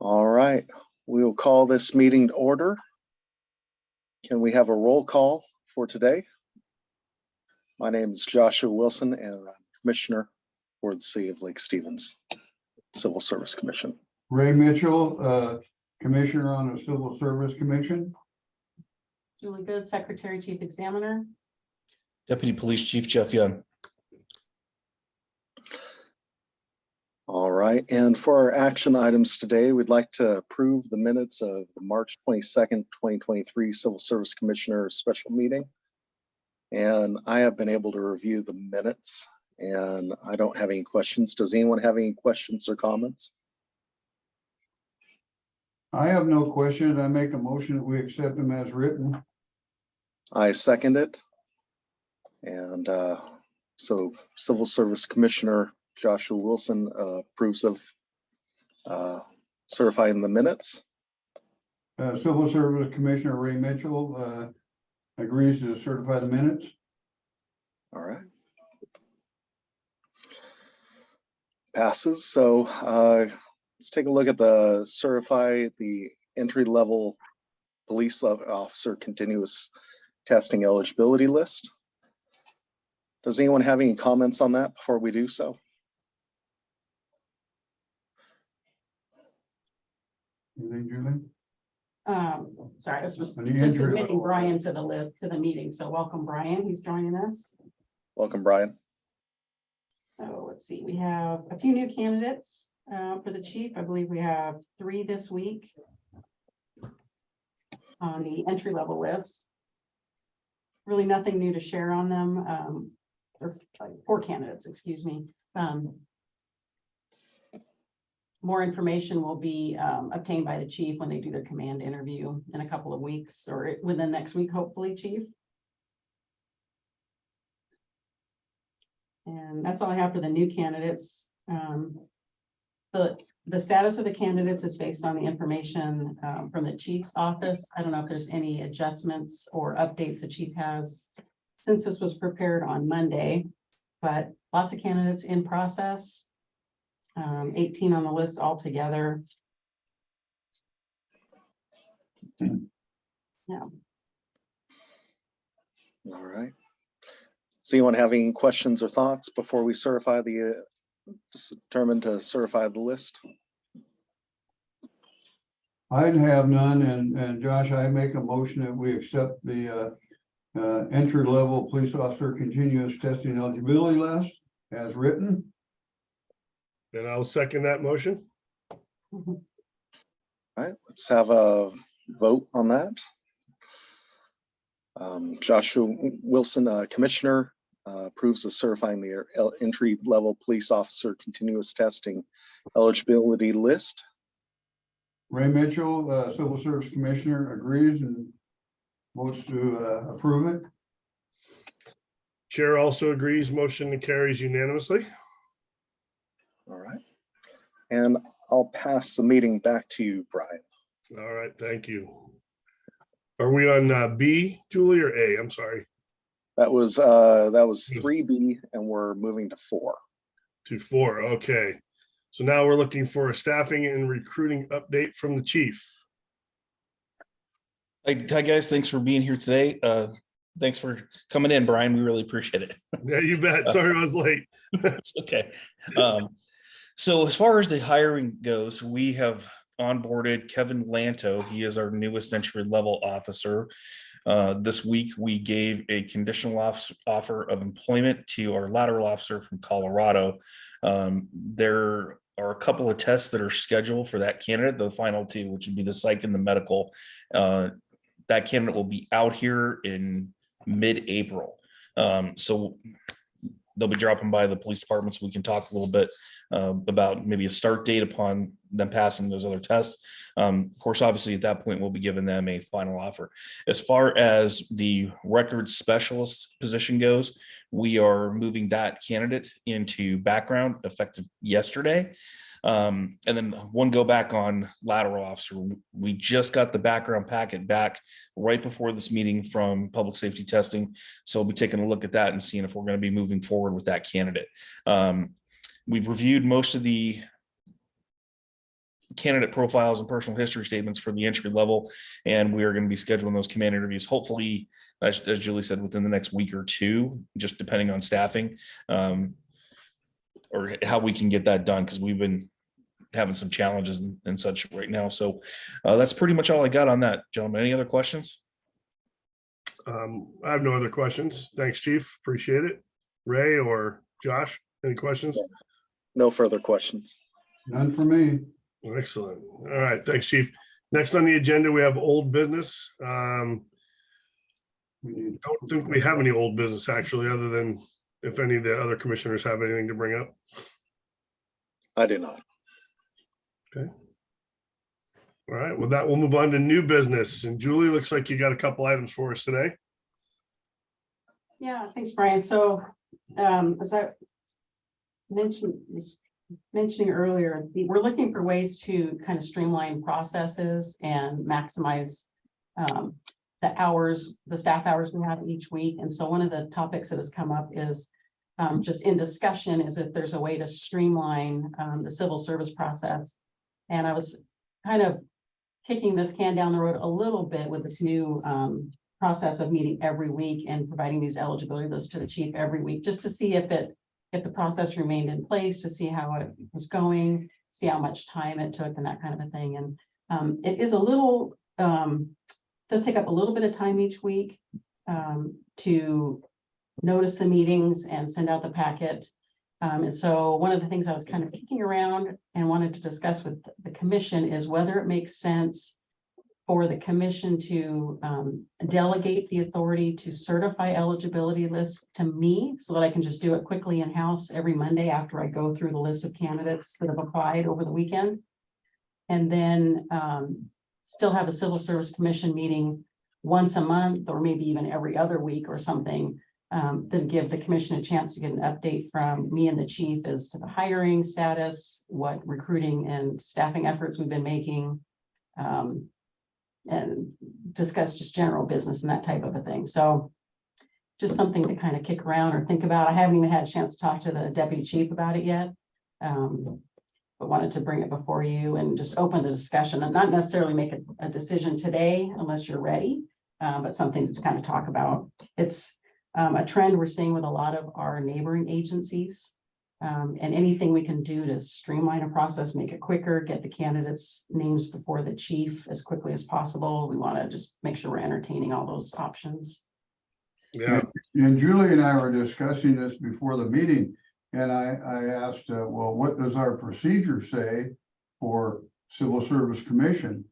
All right, we will call this meeting to order. Can we have a roll call for today? My name is Joshua Wilson and I'm Commissioner for the City of Lake Stevens Civil Service Commission. Ray Mitchell, Commissioner on the Civil Service Commission. Julie Good, Secretary Chief Examiner. Deputy Police Chief Jeff Young. All right, and for our action items today, we'd like to approve the minutes of the March 22nd, 2023 Civil Service Commissioner Special Meeting. And I have been able to review the minutes and I don't have any questions. Does anyone have any questions or comments? I have no questions. I make a motion that we accept them as written. I second it. And so Civil Service Commissioner Joshua Wilson approves of certifying the minutes. Civil Service Commissioner Ray Mitchell agrees to certify the minutes. All right. Passes. So let's take a look at the entry-level police officer continuous testing eligibility list. Does anyone have any comments on that before we do so? Anything, Julie? Sorry, I was just And the entry admitting level. Brian to the meeting. So welcome, Brian. He's joining us. Welcome, Brian. So let's see, we have a few new candidates for the chief. I believe we have 3 this week on the entry level list. Really nothing new to share on them. Or 4 candidates, excuse me. More information will be obtained by the chief when they do their command interview in a couple of weeks or within next week, hopefully, chief. And that's all I have for the new candidates. The status of the candidates is based on the information from the chief's office. I don't know if there's any adjustments or updates the chief has since this was prepared on Monday, but lots of candidates in process. 18 on the list altogether. Yeah. All right. Does anyone have any questions or thoughts before we certify determine to certify the list? I'd have none, and Josh, I make a motion that we accept the entry-level police officer continuous testing eligibility list as written. And I'll second that motion. All right, let's have a vote on that. Joshua Wilson, Commissioner, approves of certifying the entry-level police officer continuous testing eligibility list. Ray Mitchell, Civil Service Commissioner, agrees and votes to approve it. Chair also agrees, motion carries unanimously. All right. And I'll pass the meeting back to you, Brian. All right, thank you. Are we on B, Julie, or A? I'm sorry. That was 3B and we're moving to 4. To 4, okay. So now we're looking for a staffing and recruiting update from the chief. Hi guys, thanks for being here today. Thanks for coming in, Brian. We really appreciate it. Yeah, you bet. Sorry I was late. It's okay. So as far as the hiring goes, we have onboarded Kevin Lanto. He is our newest entry level officer. This week, we gave a conditional offer of employment to our lateral officer from Colorado. There are a couple of tests that are scheduled for that candidate, the final 2, which would be the psych and the medical. That candidate will be out here in mid-April. So they'll be dropping by the police department so we can talk a little bit about maybe a start date upon them passing those other tests. Of course, obviously at that point, we'll be giving them a final offer. As far as the records specialist position goes, we are moving that candidate into background effective yesterday. And then one go back on lateral officer. We just got the background packet back right before this meeting from public safety testing. So we'll be taking a look at that and seeing if we're going to be moving forward with that candidate. We've reviewed most of the candidate profiles and personal history statements for the entry level. And we are going to be scheduling those command interviews, hopefully, as Julie said, within the next week or two, just depending on staffing, or how we can get that done, because we've been having some challenges and such right now. So that's pretty much all I got on that, gentlemen. Any other questions? I have no other questions. Thanks, Chief. Appreciate it. Ray or Josh, any questions? No further questions. None for me. Excellent. All right. Thanks, Chief. Next on the agenda, we have old business. We need- Don't think we have any old business actually, other than if any of the other commissioners have anything to bring up. I do not. All right, with that, we'll move on to new business. And Julie, looks like you got a couple items for us today. Yeah, thanks, Brian. So, as I mentioning earlier, we're looking for ways to kind of streamline processes and maximize the hours, the staff hours we have each week. And so one of the topics that has come up is just in discussion is if there's a way to streamline the civil service process. And I was kind of kicking this can down the road a little bit with this new process of meeting every week and providing these eligibility lists to the chief every week, just to see if the process remained in place, to see how it was going, see how much time it took and that kind of a thing. And it is a little, does take up a little bit of time each week to notice the meetings and send out the packet. And so one of the things I was kind of kicking around and wanted to discuss with the commission is whether it makes sense for the commission to delegate the authority to certify eligibility lists to me so that I can just do it quickly in-house every Monday after I go through the list of candidates that have applied over the weekend. And then still have a civil service commission meeting once a month or maybe even every other week or something. Then give the commission a chance to get an update from me and the chief as to the hiring status, what recruiting and staffing efforts we've been making, and discuss just general business and that type of a thing. So just something to kind of kick around or think about. I haven't even had a chance to talk to the deputy chief about it yet. But wanted to bring it before you and just open the discussion and not necessarily make a decision today unless you're ready, but something to kind of talk about. It's a trend we're seeing with a lot of our neighboring agencies, and anything we can do to streamline a process, make it quicker, get the candidates' names before the chief as quickly as possible. We want to just make sure we're entertaining all those options. Yeah, And Julie and I were discussing this before the meeting, and I asked, well, what does our procedure say for Civil Service Commission?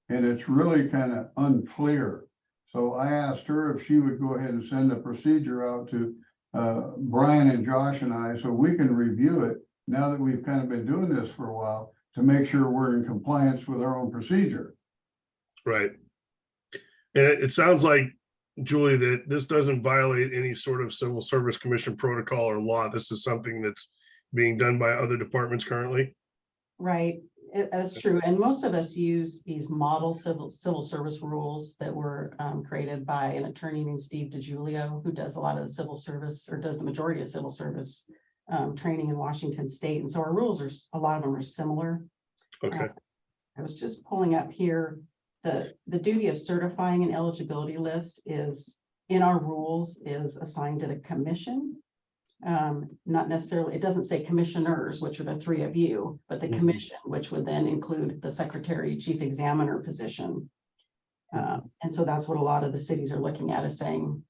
And it's really kind of unclear. So I asked her if she would go ahead and send a procedure out to Brian and Josh and I, so we can review it now that we've kind of been doing this for a while to make sure we're in compliance with our own procedure. right. And it sounds like, Julie, that this doesn't violate any sort of Civil Service Commission protocol or law. This is something that's being done by other departments currently. Right, that's true. And most of us use these model civil service rules that were created by an attorney named Steve DiGiulio, who does a lot of the civil service or does the majority of civil service training in Washington State. And so our rules are, a lot of them are similar. Okay, I was just pulling up here, the duty of certifying an eligibility list is in our rules is assigned to the commission. Not necessarily, it doesn't say commissioners, which are the three of you, but the Mhm. commission, which would then include the secretary, chief examiner position. And so that's what a lot of the cities are looking at, is saying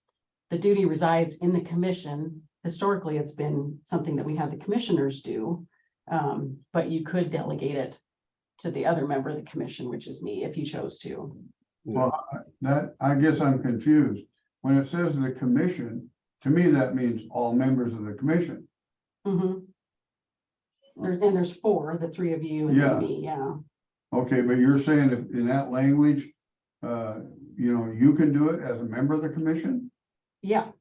the duty resides in the commission. Historically, it's been something that we have the commissioners do, but you could delegate it to the other member of the commission, which is me, if you chose to. Well, that, I guess I'm confused. When it says the commission, to me, that means all members of the commission. Mhm. And there's four, the three of you and Yeah. then me, yeah. Okay, but you're saying if in that language, you can do it as a member of the commission? Yeah.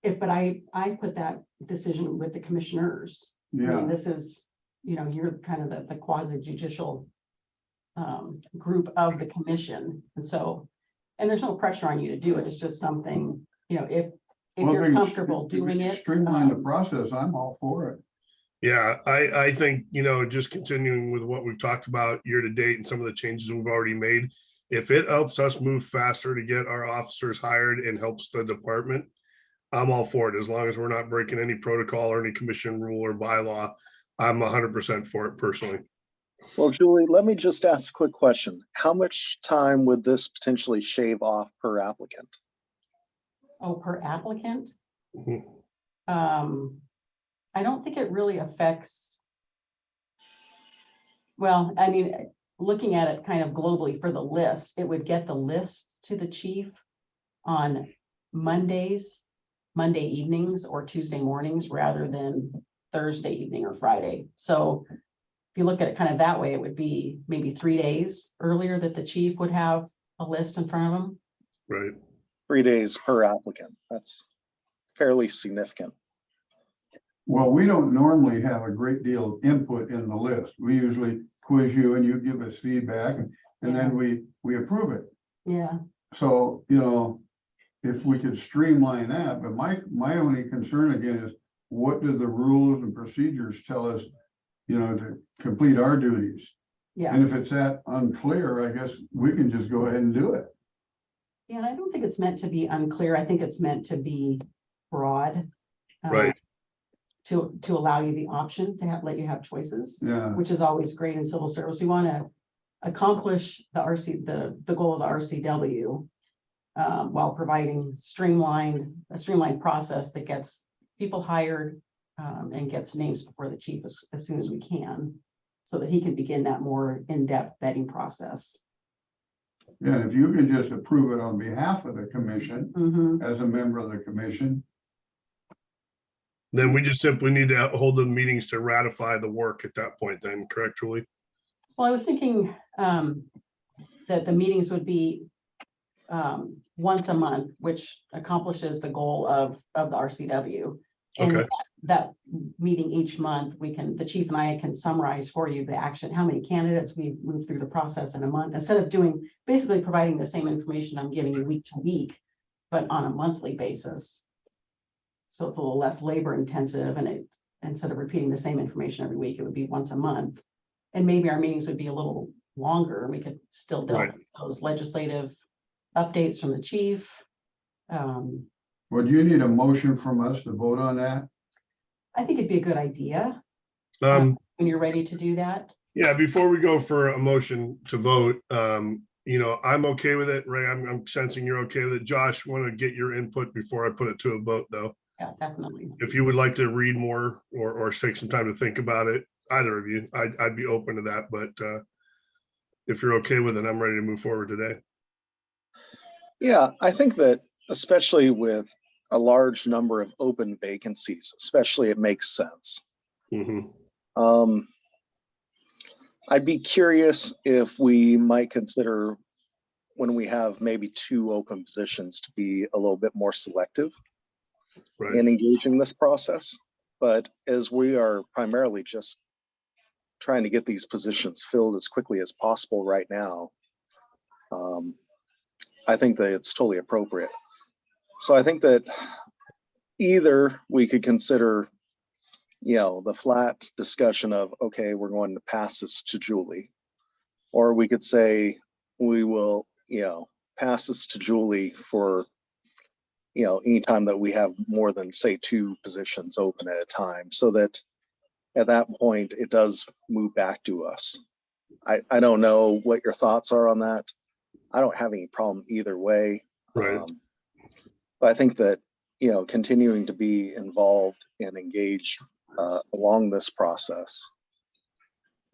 But I put that decision with the commissioners. I mean, Yeah, this is, you're kind of the quasi judicial group of the commission. And so, and there's no pressure on you to do it. It's just something, if Well, you're if we can comfortable doing it. streamline the process, I'm all for it. Yeah, I think, just continuing with what we've talked about year to date and some of the changes we've already made, if it helps us move faster to get our officers hired and helps the department, I'm all for it. As long as we're not breaking any protocol or any commission rule or bylaw, I'm 100% for it personally. Well, Julie, let me just ask a quick question. How much time would this potentially shave off per applicant? Oh, per applicant? Mhm. I don't think it really affects. Well, I mean, looking at it kind of globally for the list, it would get the list to the chief on Mondays, Monday evenings or Tuesday mornings rather than Thursday evening or Friday. So if you look at it kind of that way, it would be maybe 3 days earlier that the chief would have a list in front of him. Right. 3 days per applicant. That's fairly significant. Well, we don't normally have a great deal of input in the list. We usually quiz you and you give us feedback and then we approve it. Yeah, So, if we could streamline that, but my only concern again is what do the rules and procedures tell us, to complete our duties? yeah. And if it's that unclear, I guess we can just go ahead and do it. Yeah, and I don't think it's meant to be unclear. I think it's meant to be broad. Right. To allow you the option to let you have choices, Yeah, which is always great in civil service. We want to accomplish the goal of the RCW while providing a streamlined process that gets people hired and gets names before the chief as soon as we can, so that he can begin that more in-depth vetting process. yeah, and if you can just approve it on behalf of the commission, Mhm. as a member of the commission, Then we just simply need to hold the meetings to ratify the work at that point then, correct, Julie? Well, I was thinking that the meetings would be once a month, which accomplishes the goal of the RCW. And Okay. that meeting each month, the chief and I can summarize for you the action, how many candidates we've moved through the process in a month, instead of basically providing the same information I'm giving you week to week, but on a monthly basis. So it's a little less labor intensive, and instead of repeating the same information every week, it would be once a month. And maybe our meetings would be a little longer, and we could still delve Right. into those legislative updates from the chief. well, do you need a motion from us to vote on that? I think it'd be a good idea Um, when you're ready to do that. yeah, before we go for a motion to vote, I'm okay with it, Ray. I'm sensing you're okay with it. Josh, want to get your input before I put it to a vote, though. Yeah, definitely. If you would like to read more or take some time to think about it, either of you, I'd be open to that, but if you're okay with it, I'm ready to move forward today. Yeah, I think that especially with a large number of open vacancies, especially it makes sense. Mhm. I'd be curious if we might consider when we have maybe 2 open positions to be a little bit more selective Right, in engaging this process. But as we are primarily just trying to get these positions filled as quickly as possible right now, I think that it's totally appropriate. So I think that either we could consider, the flat discussion of, okay, we're going to pass this to Julie, or we could say we will, pass this to Julie for, anytime that we have more than, say, 2 positions open at a time, so that at that point it does move back to us. I don't know what your thoughts are on that. I don't have any problem either way. right. But I think that, continuing to be involved and engaged along this process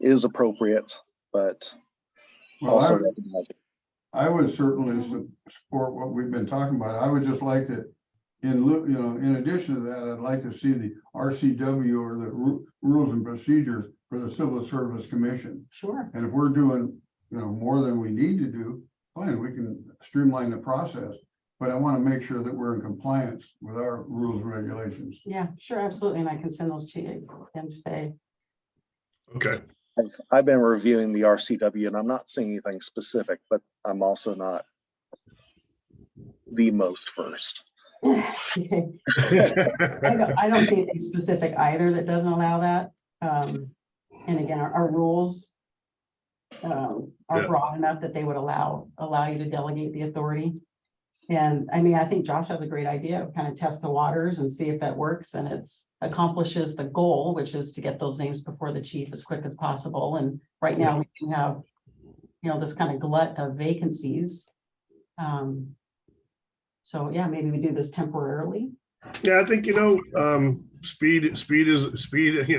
is appropriate, but Well, also recognizing. I would certainly support what we've been talking about. I would just like to, in addition to that, I'd like to see the RCW or the rules and procedures for the Civil Service Commission. Sure. And if we're doing, more than we need to do, fine, we can streamline the process. But I want to make sure that we're in compliance with our rules and regulations. Yeah, sure, absolutely. And I can send those to you again today. Okay, I've been reviewing the RCW and I'm not seeing anything specific, but I'm also not the most versed. I don't see anything specific either that doesn't allow that. And again, our rules are Yeah. broad enough that they would allow you to delegate the authority. And I mean, I think Josh has a great idea of kind of test the waters and see if that works and it's accomplishes the goal, which is to get those names before the chief as quick as possible. And right now we do have, this kind of glut of vacancies. So yeah, maybe we do this temporarily. Yeah, I think, speed is,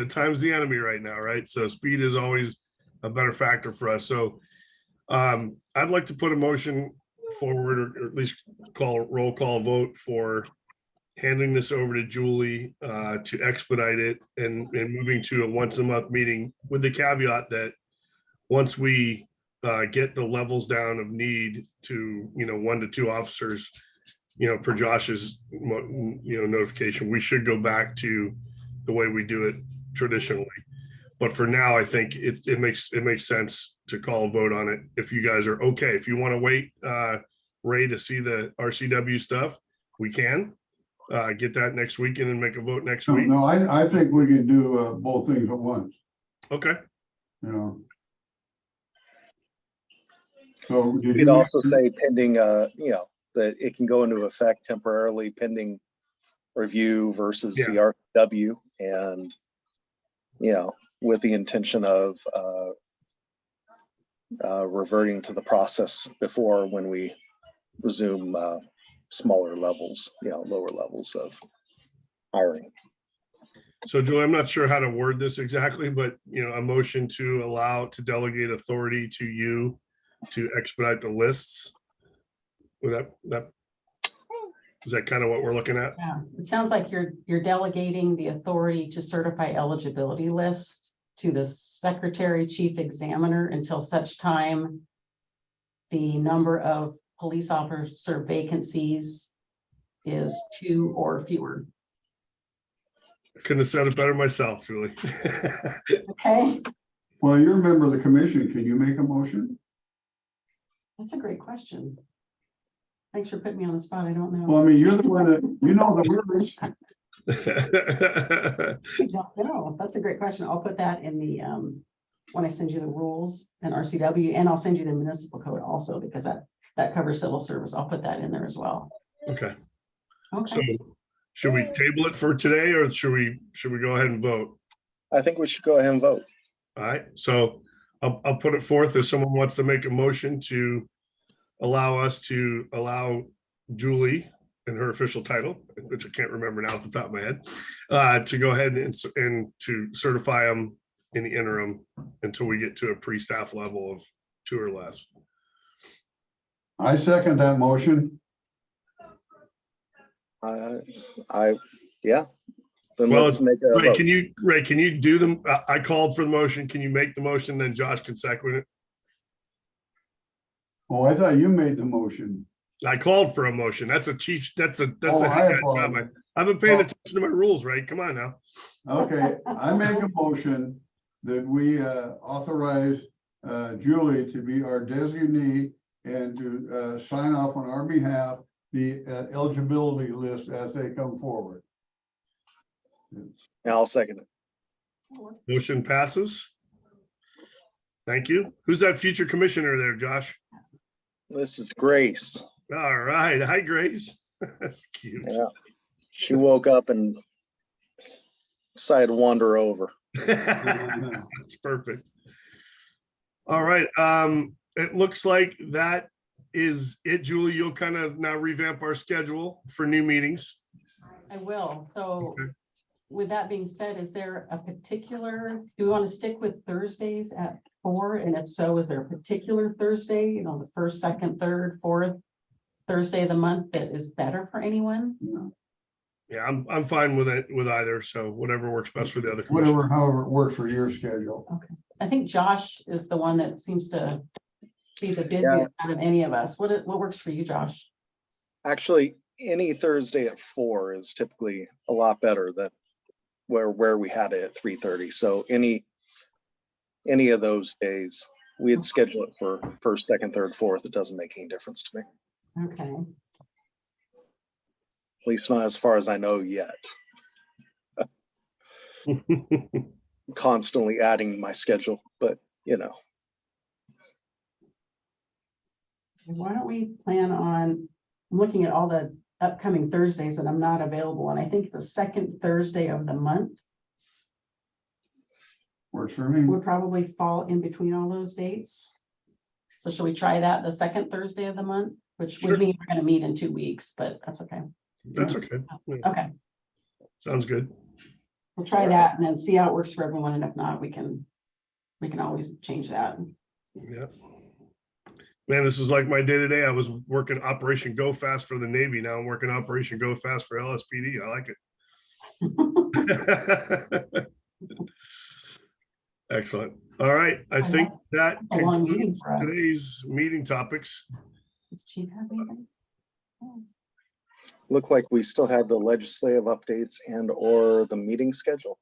time's the enemy right now, right? So speed is always a better factor for us. So I'd like to put a motion forward, or at least call a roll call vote for handing this over to Julie to expedite it and moving to a once a month meeting, with the caveat that once we get the levels down of need to, 1 to 2 officers, per Josh's, notification, we should go back to the way we do it traditionally. But for now, I think it makes sense to call a vote on it. If you guys are okay, if you want to wait, Ray, to see the RCW stuff, we can get that next weekend and make a vote next week. No, I think we can do both things at once, Okay. So did You you could also say pending, that it can go into effect temporarily pending review versus the RCW, and, with the intention of reverting to the process before when we resume smaller levels, lower levels of hiring. So Julie, I'm not sure how to word this exactly, but, a motion to delegate authority to you to expedite the lists. Would that is that kind of what we're looking at? Yeah, it sounds like you're delegating the authority to certify eligibility list to the secretary chief examiner until such time the number of police officer vacancies is 2 or fewer. Couldn't have said it better myself, Julie. Okay, Well, you're a member of the commission. Can you make a motion? that's a great question. Thanks for putting me on the spot. I don't know. Well, I mean, you're the one that, the words. I don't know. That's a great question. I'll put that in the, when I send you the rules and RCW, and I'll send you the municipal code also, because that covers civil service. I'll put that in there as well. Okay. So Okay. should we table it for today, or should we go ahead and vote? I think we should go ahead and vote. All right, so I'll put it forth if someone wants to make a motion to allow Julie, in her official title, which I can't remember now off the top of my head, to go ahead and to certify them in the interim until we get to a pre-staff level of 2 or less. I second that motion. Yeah. Then Well, let's make a Ray, vote. can you do them? I called for the motion. Can you make the motion? Then Josh can second it. Oh, I thought you made the motion. I called for a motion. That's a chief. That's a Oh, head I guy job. apologize. I've been paying Well- attention to my rules, right? Come on now. Okay, I make a motion that we authorize Julie to be our designee and to sign off on our behalf the eligibility list as they come forward. And I'll second it. Motion passes. Thank you. Who's that future commissioner there, Josh? This is Grace. All right. Hi, Grace. That's cute. Yeah. She woke up and decided to wander over. That's perfect. All right. It looks like that is it, Julie. You'll kind of now revamp our schedule for new meetings. I will. So Okay. with that being said, is there a particular, do we want to stick with Thursdays at 4? And if so, is there a particular Thursday, the first, second, third, fourth Thursday of the month that is better for anyone? Yeah, I'm fine with it, with either. So whatever works best for the other. commissioners. Whatever, however it works for your schedule. I think Josh is the one that seems to be the busiest out of any of us. What works for you, Josh? Actually, any Thursday at 4 is typically a lot better than where we had it at 3:30. So any of those days, we had scheduled it for first, second, third, fourth. It doesn't make any difference to me. Okay. least not as far as I know yet. Constantly adding my schedule, but you know, Why don't we plan on, I'm looking at all the upcoming Thursdays that I'm not available, and I think the second Thursday of the month Works for me. would probably fall in between all those dates. So shall we try that the second Thursday of the month, which Sure. would mean we're gonna meet in 2 weeks, but that's okay. That's okay. Yeah, Okay, sounds good. we'll try that and then see how it works for everyone, and if not, we can always change that. Yeah. Man, this is like my day to day. I was working Operation Go Fast for the Navy. Now I'm working Operation Go Fast for LSPD. I like it. Excellent. All right. I think that a long meeting concludes for us. today's meeting topics. Does Chief have anything? look like we still have the legislative updates and or the meeting schedule.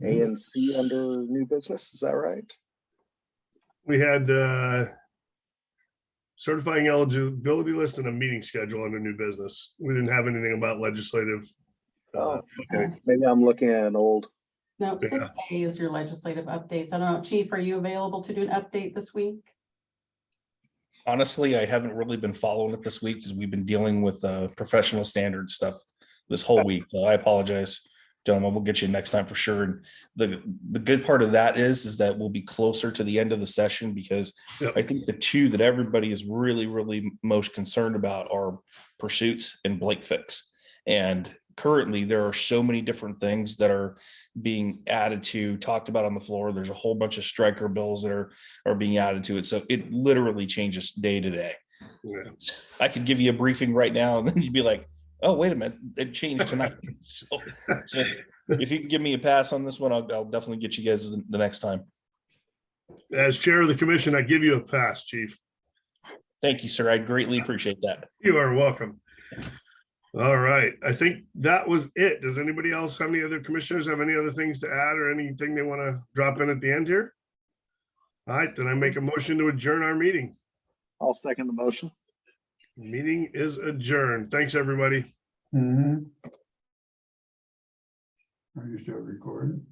A and C under new business, is that right? We had certifying eligibility list and a meeting schedule under new business. We didn't have anything about legislative. Oh, Okay. maybe I'm looking at an old, No, Yeah. 6A is your legislative updates. I don't know, Chief, are you available to do an update this week? Honestly, I haven't really been following it this week because we've been dealing with professional standard stuff this whole week. So I apologize, gentlemen. We'll get you next time for sure. And the good part of that is that we'll be closer to the end of the session because Yep. I think the two that everybody is really most concerned about are pursuits and Blake Fix. And currently there are so many different things that are being added to, talked about on the floor. There's a whole bunch of striker bills that are being added to it. So it literally changes day to day. Yeah. I could give you a briefing right now and then you'd be like, oh, wait a minute, it changed tonight. So if you can give me a pass on this one, I'll definitely get you guys the next time. As chair of the commission, I give you a pass, Chief. Thank you, sir. I greatly appreciate that. You are welcome. All right. I think that was it. Does anybody else have any other commissioners have any other things to add or anything they want to drop in at the end here? All right, then I make a motion to adjourn our meeting. I'll second the motion. Meeting is adjourned. Thanks, everybody. Mhm. Are you still recording?